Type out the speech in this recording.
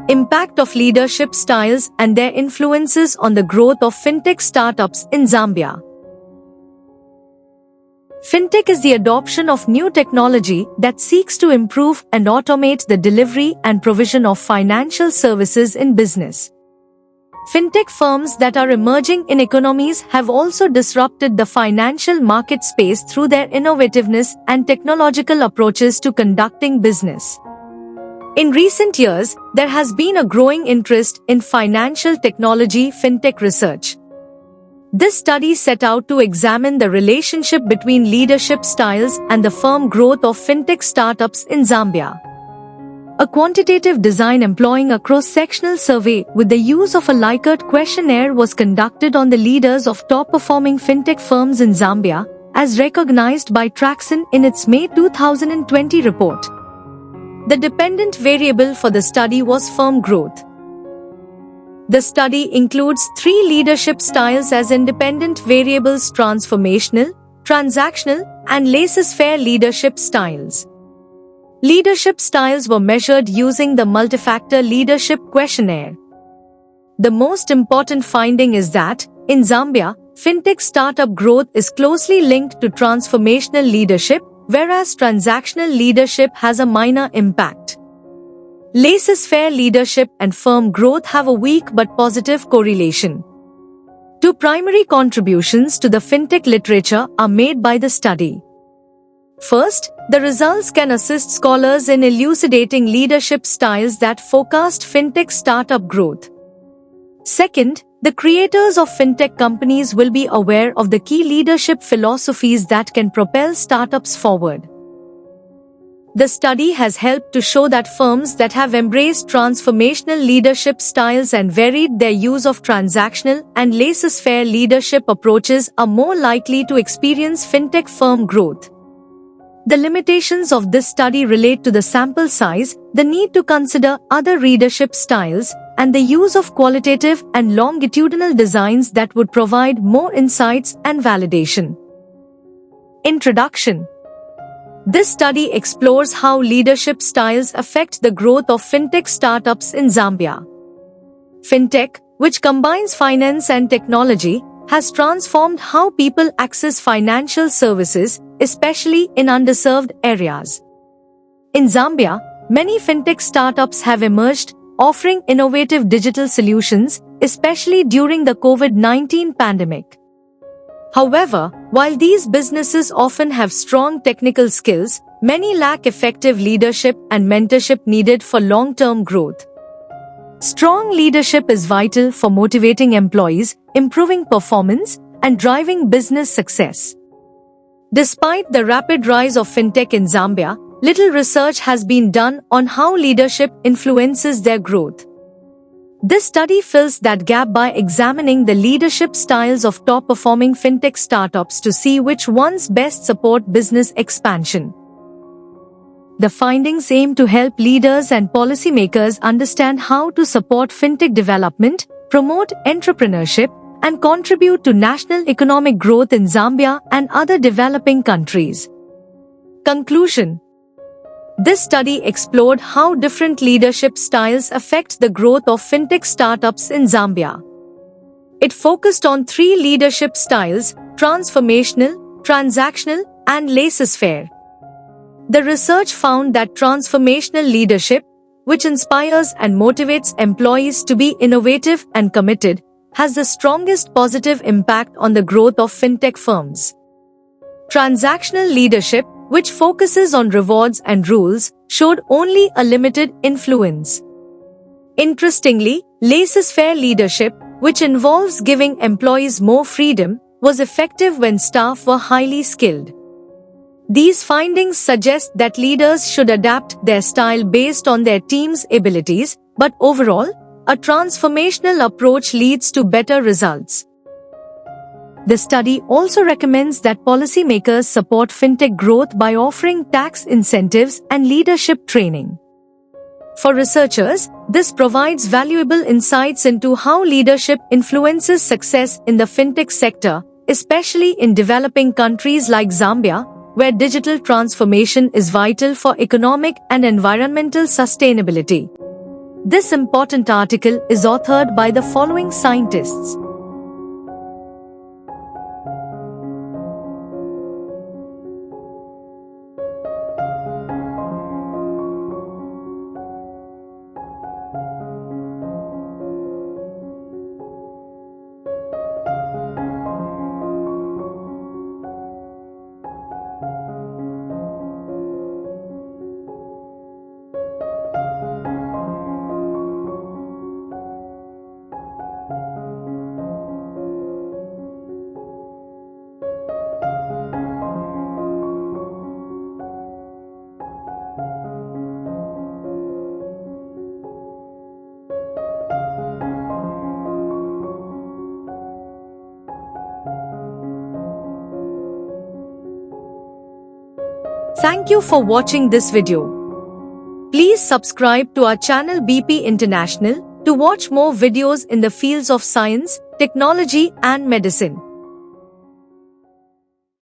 Impact of leadership styles and their influences on the growth of fintech startups in Zambia. Fintech is the adoption of new technology that seeks to improve and automate the delivery and provision of financial services in business. Fintech firms that are emerging in economies have also disrupted the financial market space through their innovativeness and technological approaches to conducting business. In recent years, there has been a growing interest in financial technology fintech research. This study set out to examine the relationship between leadership styles and the firm growth of fintech startups in Zambia. A quantitative design employing a cross-sectional survey with the use of a Likert questionnaire was conducted on the leaders of top-performing fintech firms in Zambia, as recognized by Traxon in its May 2020 report. The dependent variable for the study was firm growth. The study includes 3 leadership styles as independent variables: transformational, transactional, and laissez-faire leadership styles. Leadership styles were measured using the multifactor leadership questionnaire. The most important finding is that, in Zambia, fintech startup growth is closely linked to transformational leadership, whereas transactional leadership has a minor impact. Laissez-faire leadership and firm growth have a weak but positive correlation. 2 primary contributions to the fintech literature are made by the study. First, the results can assist scholars in elucidating leadership styles that forecast fintech startup growth. Second, the creators of fintech companies will be aware of the key leadership philosophies that can propel startups forward. The study has helped to show that firms that have embraced transformational leadership styles and varied their use of transactional and laissez-faire leadership approaches are more likely to experience fintech firm growth. The limitations of this study relate to the sample size, the need to consider other leadership styles, and the use of qualitative and longitudinal designs that would provide more insights and validation. Introduction. This study explores how leadership styles affect the growth of fintech startups in Zambia. Fintech, which combines finance and technology, has transformed how people access financial services, especially in underserved areas. In Zambia, many fintech startups have emerged, offering innovative digital solutions, especially during the COVID-19 pandemic. However, while these businesses often have strong technical skills, many lack effective leadership and mentorship needed for long-term growth. Strong leadership is vital for motivating employees, improving performance, and driving business success. Despite the rapid rise of fintech in Zambia, little research has been done on how leadership influences their growth. This study fills that gap by examining the leadership styles of top-performing fintech startups to see which ones best support business expansion. The findings aim to help leaders and policymakers understand how to support fintech development, promote entrepreneurship, and contribute to national economic growth in Zambia and other developing countries. Conclusion. This study explored how different leadership styles affect the growth of fintech startups in Zambia. It focused on 3 leadership styles: transformational, transactional, and laissez-faire. The research found that transformational leadership, which inspires and motivates employees to be innovative and committed, has the strongest positive impact on the growth of fintech firms. Transactional leadership, which focuses on rewards and rules, showed only a limited influence. Interestingly, laissez-faire leadership, which involves giving employees more freedom, was effective when staff were highly skilled. These findings suggest that leaders should adapt their style based on their team's abilities, but overall, a transformational approach leads to better results. The study also recommends that policymakers support fintech growth by offering tax incentives and leadership training. For researchers, this provides valuable insights into how leadership influences success in the fintech sector, especially in developing countries like Zambia, where digital transformation is vital for economic and environmental sustainability. This important article is authored by the following scientists: Thank you for watching this video. Please subscribe to our channel BP International to watch more videos in the fields of science, technology and medicine.